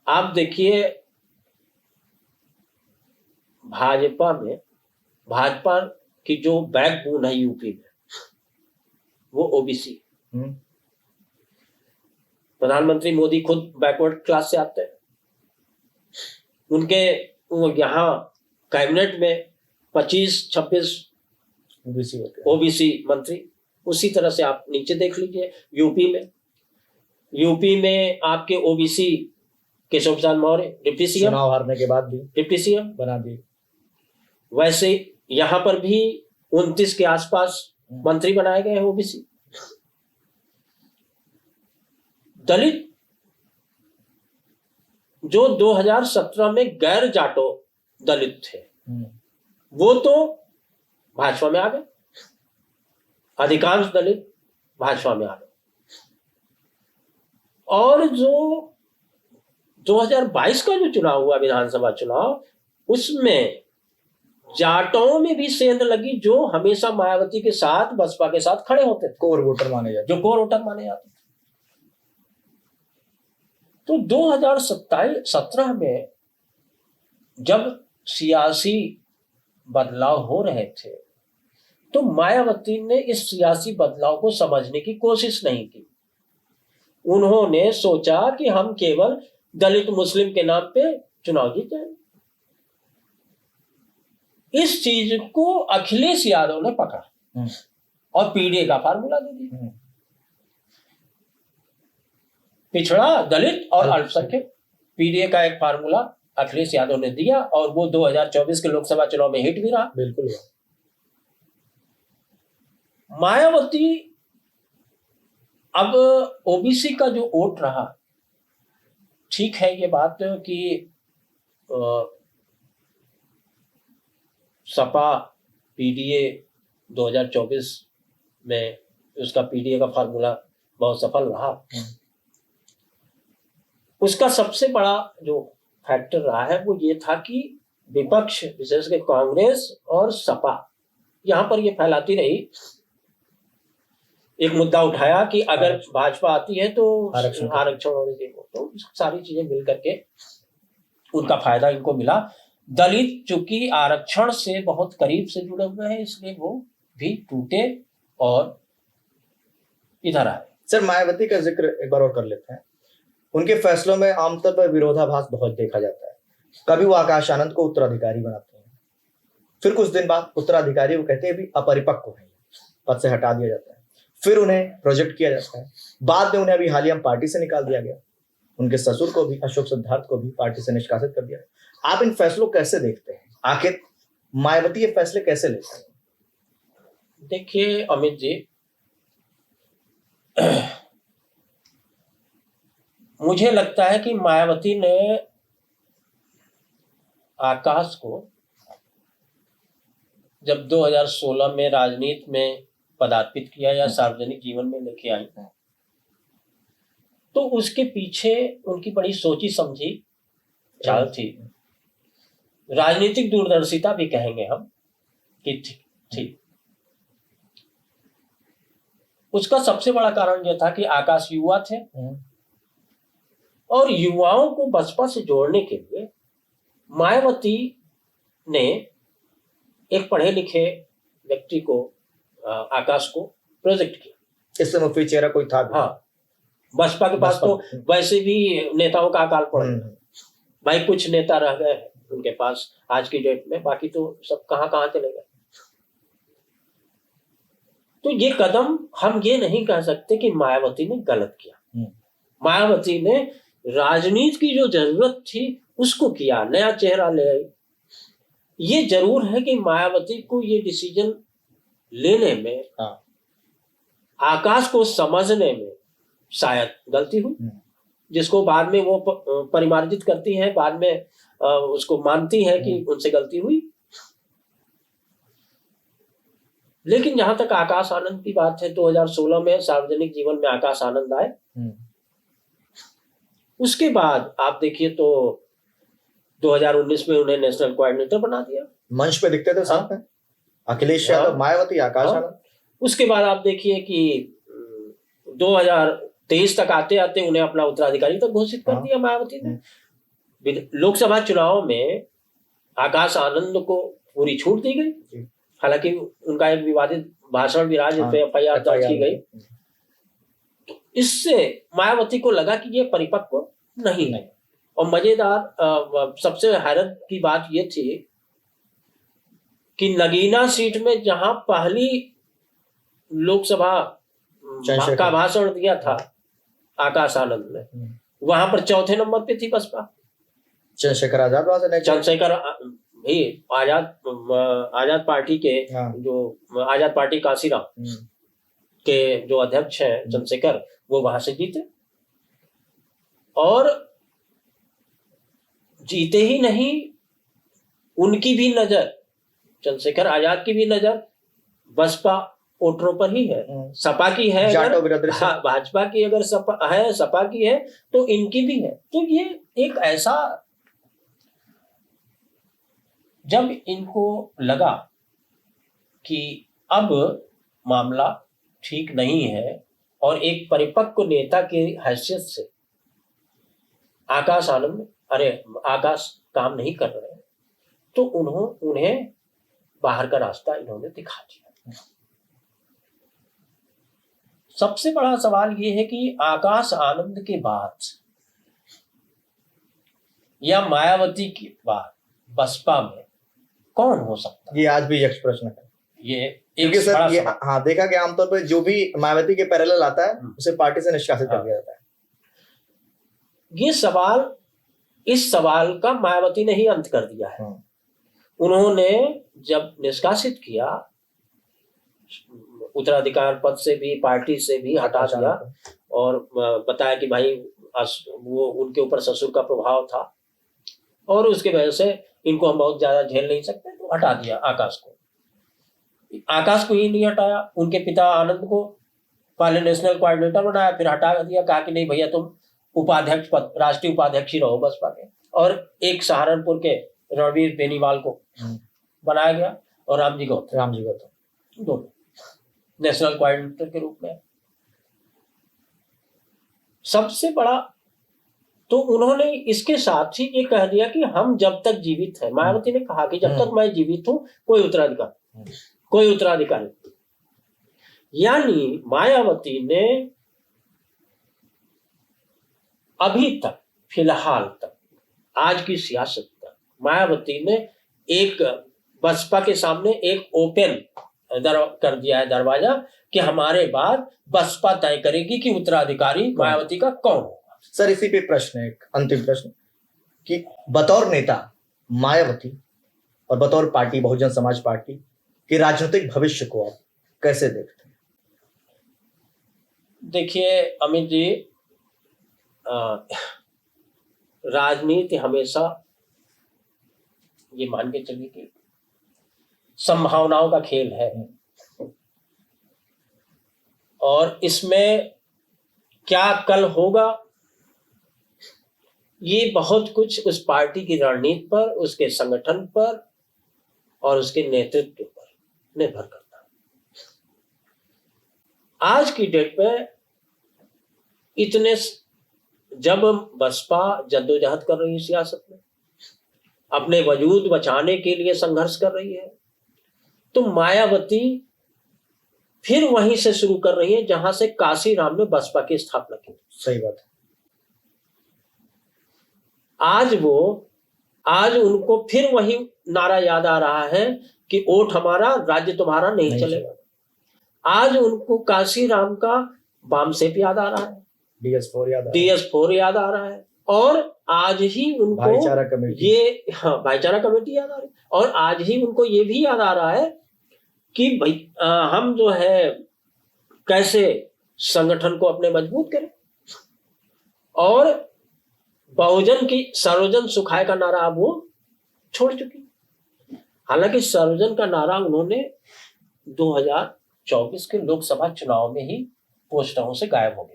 आप देखिए भाजपा की जो बैकबोन है यूपी में, वो ओबीसी। प्रधानमंत्री मोदी खुद बैकवर्ड क्लास से आते हैं, उनके यहाँ कैबिनेट में 25-26 ओबीसी मंत्री। उसी तरह से आप नीचे देख लीजिए यूपी में आपके OBC Keshav Prasad Maurya deputy CM, चुनाव हारने के बाद भी डिप्टी सीएम बना दिए। वैसे यहाँ पर भी 29 के आसपास मंत्री बनाए गए हैं ओबीसी। दलित जो 2017 में गैर जाटो दलित थे, वो तो भाजपा में आ गए, अधिकांश दलित भाजपा में आ गए। और जो 2022 का जो चुनाव हुआ, विधानसभा चुनाव, उसमें जाटों में भी सेंध लगी, जो हमेशा मायावती के साथ, बसपा के साथ खड़े होते थे, कोर वोटर माने जाते, जो कोर वोटर माने जाते थे। तो 2017 में जब सियासी बदलाव हो रहे थे, तो मायावती ने इस सियासी बदलाव को समझने की कोशिश नहीं की। उन्होंने सोचा कि हम केवल दलित मुस्लिम के नाम पे चुनाव जीत जाएंगे। इस चीज को अखिलेश यादव ने पकड़ा और पीडीए का फार्मूला दे दिया। पिछड़ा, दलित और अल्पसंख्यक, पीडीए का एक फार्मूला अखिलेश यादव ने दिया, और वो 2024 के लोकसभा चुनाव में हिट भी रहा। बिल्कुल। मायावती अब ओबीसी का जो वोट रहा, ठीक है ये बात कि सपा पीडीए 2024 में उसका पीडीए का फार्मूला बहुत सफल रहा। उसका सबसे बड़ा जो फैक्टर रहा है वो ये था कि विपक्ष, विशेषकर कांग्रेस और सपा, यहां पर ये फैलाती रही, एक मुद्दा उठाया कि अगर भाजपा आती है तो आरक्षण होने चाहिए, तो सारी चीजें मिल करके उनका फायदा इनको मिला। दलित चूंकि आरक्षण से बहुत करीब से जुड़े हुए हैं, इसलिए वो भी टूटे और इधर आए। सर, मायावती का जिक्र एक बार और कर लेते हैं। उनके फैसलों में आमतौर पर विरोधाभास बहुत देखा जाता है। कभी वो आकाश आनंद को उत्तराधिकारी बनाते हैं, फिर कुछ दिन बाद उत्तराधिकारी को कहते हैं भी अपरिपक्व है, पद से हटा दिया जाता है, फिर उन्हें प्रोजेक्ट किया जाता है, बाद में उन्हें अभी हालिया पार्टी से निकाल दिया गया। उनके ससुर को भी, अशोक सिद्धार्थ को भी पार्टी से निष्कासित कर दिया। आप इन फैसलों कैसे देखते हैं? आखिर मायावती ये फैसले कैसे लेते हैं? देखिए अमित जी, मुझे लगता है कि मायावती ने आकाश को जब 2016 में राजनीति में पदार्पित किया या सार्वजनिक जीवन में लेके आई, तो उसके पीछे उनकी बड़ी सोची समझी चाल थी, राजनीतिक दूरदर्शिता भी कहेंगे हम कि थी। उसका सबसे बड़ा कारण यह था कि आकाश युवा थे और युवाओं को बसपा से जोड़ने के लिए मायावती ने एक पढ़े लिखे व्यक्ति को, आकाश को प्रोजेक्ट किया। इससे मुफ्ती चेहरा कोई था भी? हाँ, बसपा के पास तो वैसे भी नेताओं का अकाल पड़ गया भाई, कुछ नेता रह गए उनके पास आज की डेट में, बाकी तो सब कहाँ कहाँ चले गए। तो ये कदम हम ये नहीं कह सकते कि मायावती ने गलत किया। मायावती ने राजनीति की जो जरूरत थी उसको किया, नया चेहरा ले आई। ये जरूर है कि मायावती को ये डिसीजन लेने में, आकाश को समझने में शायद गलती हुई, जिसको बाद में वो परिमार्जित करती है, बाद में उसको मानती है कि उनसे गलती हुई। लेकिन जहां तक आकाश आनंद की बात है, 2016 में सार्वजनिक जीवन में आकाश आनंद आए। उसके बाद आप देखिए तो 2019 में उन्हें नेशनल कोऑर्डिनेटर बना दिया। मंच पे दिखते थे साथ में अखिलेश यादव, मायावती, आकाश आनंद। उसके बाद आप देखिए कि 2023 तक आते आते उन्हें अपना उत्तराधिकारी तक घोषित कर दिया मायावती ने। लोकसभा चुनाव में आकाश आनंद को पूरी छूट दी गई, हालांकि उनका एक विवादित भाषण भी रहा, जिस पे एफआईआर दर्ज की गई। इससे मायावती को लगा कि ये परिपक्व नहीं है। और मजेदार सबसे हैरत की बात ये थी कि नगीना सीट में जहां पहली लोकसभा का भाषण दिया था आकाश आनंद ने, वहां पर चौथे नंबर पे थी बसपा। चंद्रशेखर आजाद, चंद्रशेखर भी आजाद पार्टी के जो आजाद पार्टी कांसीराम के जो अध्यक्ष हैं चंद्रशेखर, वो वहां से जीते। और जीते ही नहीं, उनकी भी नजर, चंद्रशेखर आजाद की भी नजर बसपा वोटरों पर ही है। सपा की है अगर, भाजपा की अगर सपा है, सपा की है, तो इनकी भी है। तो ये एक ऐसा, जब इनको लगा कि अब मामला ठीक नहीं है और एक परिपक्व नेता की हैसियत से आकाश काम नहीं कर रहे, तो उन्हें बाहर का रास्ता इन्होंने दिखा दिया। सबसे बड़ा सवाल ये है कि आकाश आनंद के बाद या मायावती के बाद बसपा में कौन हो सकता है? ये आज भी यक्ष प्रश्न है। ये क्योंकि सर ये देखा गया आमतौर पर जो भी मायावती के पैरेलल आता है उसे पार्टी से निष्कासित कर दिया जाता है। ये सवाल, इस सवाल का मायावती ने ही अंत कर दिया है। उन्होंने जब निष्कासित किया, उत्तराधिकार पद से भी, पार्टी से भी हटा दिया और बताया कि भाई वो उनके ऊपर ससुर का प्रभाव था और उसके वजह से इनको हम बहुत ज्यादा झेल नहीं सकते, तो हटा दिया आकाश को। आकाश को ही नहीं हटाया, उनके पिता आनंद को पहले नेशनल कोऑर्डिनेटर बनाया, फिर हटा दिया, कहा कि नहीं भैया तुम उपाध्यक्ष पद, राष्ट्रीय उपाध्यक्ष ही रहो बसपा के। और एक सहारनपुर के रणवीर बेनीवाल को बनाया गया और रामजी गौतम दोनों नेशनल कोऑर्डिनेटर के रूप में। सबसे बड़ा तो उन्होंने इसके साथ ही ये कह दिया कि हम जब तक जीवित हैं, मायावती ने कहा कि जब तक मैं जीवित हूं कोई उत्तराधिकारी। यानी मायावती ने अभी तक, फिलहाल तक, आज की सियासत तक, मायावती ने एक बसपा के सामने एक ओपन कर दिया है दरवाजा कि हमारे बाद बसपा तय करेगी कि उत्तराधिकारी मायावती का कौन होगा। सर इसी पे प्रश्न है, एक अंतिम प्रश्न, कि बतौर नेता मायावती और बतौर पार्टी बहुजन समाज पार्टी के राजनीतिक भविष्य को आप कैसे देखते हैं? देखिए अमित जी, राजनीति हमेशा ये मान के चलिए कि संभावनाओं का खेल है और इसमें क्या कल होगा ये बहुत कुछ उस पार्टी की रणनीति पर, उसके संगठन पर और उसके नेतृत्व पर निर्भर करता है। आज की डेट में इतने जब बसपा जद्दोजहद कर रही है सियासत में, अपने वजूद बचाने के लिए संघर्ष कर रही है, तो मायावती फिर वहीं से शुरू कर रही है जहां से काशीराम ने बसपा की स्थापना की। सही बात है। आज उनको फिर वही नारा याद आ रहा है कि वोट हमारा, राज्य तुम्हारा नहीं चलेगा। आज उनको काशीराम का बामसेप याद आ रहा है, DS4 याद आ रहा है, और आज ही उनको भाईचारा कमेटी, भाईचारा कमेटी याद आ रही है, और आज ही उनको ये भी याद आ रहा है कि भाई हम जो है कैसे संगठन को अपने मजबूत करें। और बहुजन की सर्वजन सुखाय का नारा अब वो छोड़ चुकी। हालांकि सर्वजन का नारा उन्होंने 2024 के लोकसभा चुनाव में ही पोस्टरों से गायब हो गया।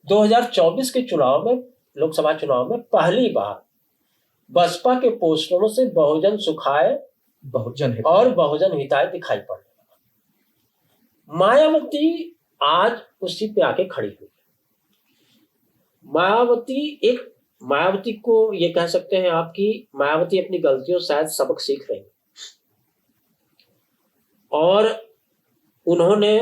2024 के चुनाव में, लोकसभा चुनाव में पहली बार बसपा के पोस्टरों से बहुजन सुखाय और बहुजन हिताय दिखाई पड़ने लगा। मायावती आज उसी पे आके खड़ी हुई है। मायावती को ये कह सकते हैं आप कि मायावती अपनी गलतियों से शायद सबक सीख रही है, और उन्होंने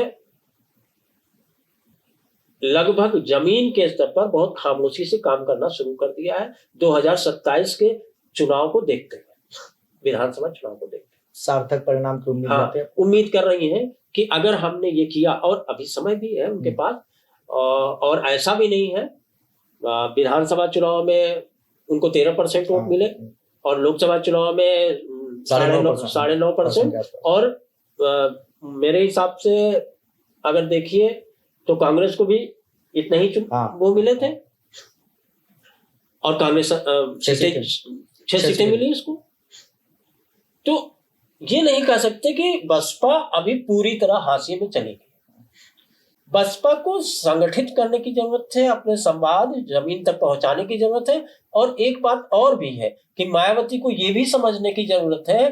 लगभग जमीन के स्तर पर बहुत खामोशी से काम करना शुरू कर दिया है। 2027 के चुनाव को देखते हुए, विधानसभा चुनाव को देखते हुए सार्थक परिणाम की उम्मीद कर रही हैं कि अगर हमने ये किया, और अभी समय भी है उनके पास, और ऐसा भी नहीं है, विधानसभा चुनाव में उनको 13% वोट मिले और लोकसभा चुनाव में 9.5%, और मेरे हिसाब से अगर देखिए तो कांग्रेस को भी इतने ही वो मिले थे, और कांग्रेस 6 सीटें मिली इसको। तो ये नहीं कह सकते कि बसपा अभी पूरी तरह हाशिए में चली गई। बसपा को संगठित करने की जरूरत है, अपने संवाद जमीन तक पहुंचाने की जरूरत है, और एक बात और भी है कि मायावती को यह भी समझने की जरूरत है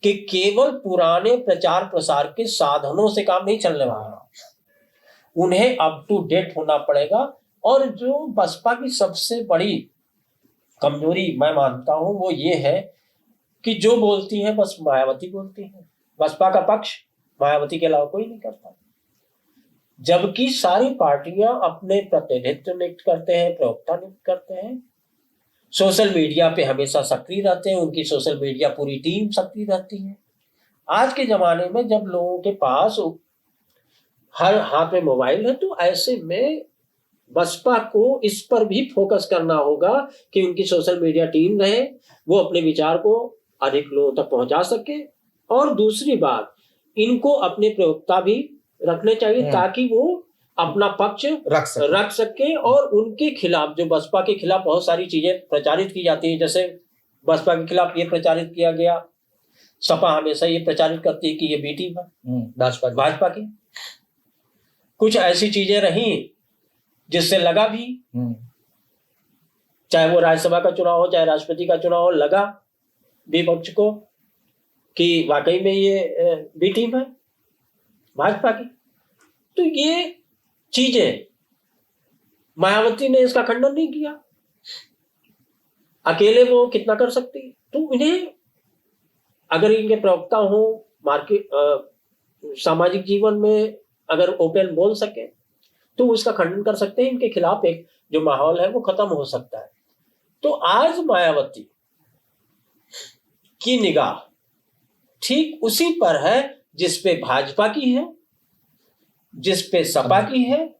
कि केवल पुराने प्रचार प्रसार के साधनों से काम नहीं चलने वाला, उन्हें अप टू डेट होना पड़ेगा। और जो बसपा की सबसे बड़ी कमजोरी मैं मानता हूं वो ये है कि जो बोलती है बस मायावती बोलती है, बसपा का पक्ष मायावती के अलावा कोई नहीं करता, जबकि सारी पार्टियां अपने प्रतिनिधित्व नियुक्त करते हैं, प्रवक्ता नियुक्त करते हैं, सोशल मीडिया पे हमेशा सक्रिय रहते हैं, उनकी सोशल मीडिया पूरी टीम सक्रिय रहती है। आज के जमाने में जब लोगों के पास हर हाथ में मोबाइल है, तो ऐसे में बसपा को इस पर भी फोकस करना होगा कि उनकी सोशल मीडिया टीम रहे, वो अपने विचार को अधिक लोगों तक पहुंचा सके। और दूसरी बात, इनको अपने प्रवक्ता भी रखने चाहिए ताकि वो अपना पक्ष रख सके, और उनके खिलाफ, जो बसपा के खिलाफ बहुत सारी चीजें प्रचारित की जाती है, जैसे बसपा के खिलाफ ये प्रचारित किया गया, सपा हमेशा ये प्रचारित करती है कि ये बी टीम है भाजपा की, कुछ ऐसी चीजें रही जिससे लगा भी, चाहे वो राज्यसभा का चुनाव हो चाहे राष्ट्रपति का चुनाव हो, लगा विपक्ष को कि वाकई में ये बी टीम है भाजपा की। तो ये चीजें मायावती ने इसका खंडन नहीं किया, अकेले वो कितना कर सकती। तो इन्हें अगर इनके प्रवक्ता हो, मार्केट सामाजिक जीवन में अगर ओपन बोल सके तो उसका खंडन कर सकते हैं, इनके खिलाफ एक जो माहौल है वो खत्म हो सकता है। तो आज मायावती की निगाह ठीक उसी पर है जिस पे भाजपा की है, जिस पे सपा की है,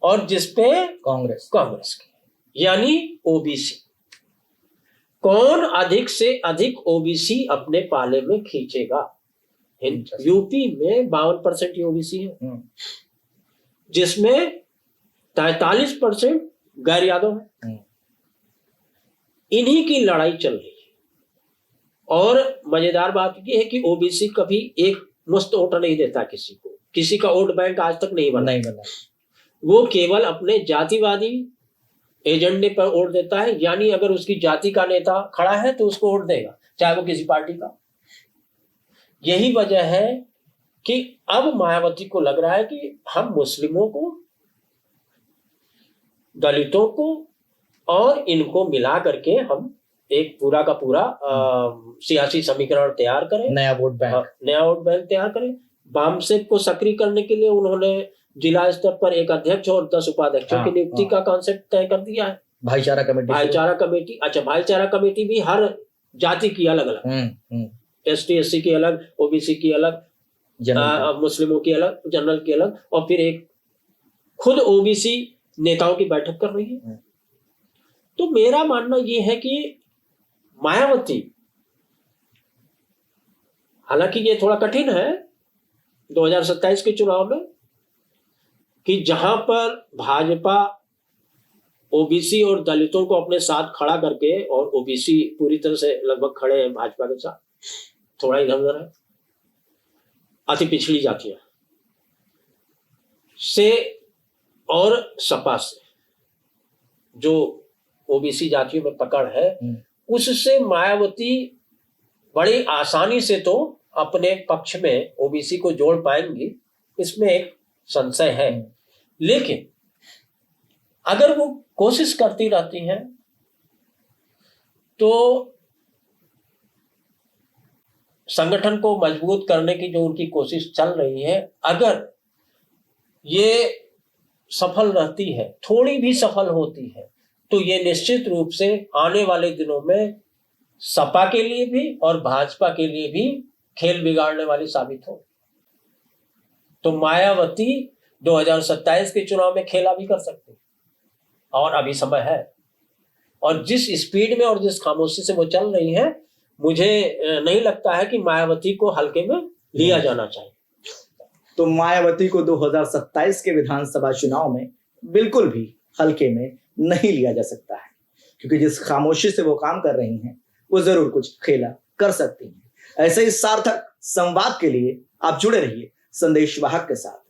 और जिस पे कांग्रेस की है, यानी ओबीसी। कौन अधिक से अधिक ओबीसी अपने पाले में खींचेगा। यूपी में 52% ओबीसी है, जिसमें 43% गैर यादव है। इन्हीं की लड़ाई चल रही है। और मजेदार बात यह है कि ओबीसी कभी एक मुफ्त वोट नहीं देता किसी को, किसी का वोट बैंक आज तक नहीं बना। वो केवल अपने जातिवादी एजेंडे पर वोट देता है, यानी अगर उसकी जाति का नेता खड़ा है तो उसको वोट देगा, चाहे वो किसी पार्टी का। यही वजह है कि अब मायावती को लग रहा है कि हम मुस्लिमों को, दलितों को और इनको मिला करके हम एक पूरा का पूरा सियासी समीकरण तैयार करें, नया वोट बैंक, नया वोट बैंक तैयार करें। बामसेफ को सक्रिय करने के लिए उन्होंने जिला स्तर पर एक अध्यक्ष और 10 उपाध्यक्षों की नियुक्ति का कॉन्सेप्ट तय कर दिया है। भाईचारा कमेटी, अच्छा भाईचारा कमेटी भी हर जाति की अलग अलग, ST SC की अलग, OBC की अलग, मुस्लिमों की अलग, जनरल की अलग, और फिर एक खुद OBC नेताओं की बैठक कर रही है। तो मेरा मानना यह है कि मायावती, हालांकि ये थोड़ा कठिन है 2027 के चुनाव में, कि जहां पर भाजपा OBC और दलितों को अपने साथ खड़ा करके, और OBC पूरी तरह से लगभग खड़े हैं भाजपा के साथ, थोड़ा इधर उधर है, अति पिछड़ी जातियां से और सपा से जो OBC जातियों में पकड़ है, उससे मायावती बड़ी आसानी से तो अपने पक्ष में OBC को जोड़ पाएंगी, इसमें एक संशय है। लेकिन अगर वो कोशिश करती रहती हैं तो संगठन को मजबूत करने की जो उनकी कोशिश चल रही है, अगर ये सफल रहती है, थोड़ी भी सफल होती है, तो ये निश्चित रूप से आने वाले दिनों में सपा के लिए भी और भाजपा के लिए भी खेल बिगाड़ने वाली साबित हो। तो मायावती 2027 के चुनाव में खेला भी कर सकती, और अभी समय है। और जिस स्पीड में और जिस खामोशी से वो चल रही है, मुझे नहीं लगता है कि मायावती को हल्के में लिया जाना चाहिए। तो मायावती को 2027 के विधानसभा चुनाव में बिल्कुल भी हल्के में नहीं लिया जा सकता है, क्योंकि जिस खामोशी से वो काम कर रही हैं, वो जरूर कुछ खेला कर सकती हैं। ऐसे ही सार्थक संवाद के लिए आप जुड़े रहिए संदेश वाहक के साथ।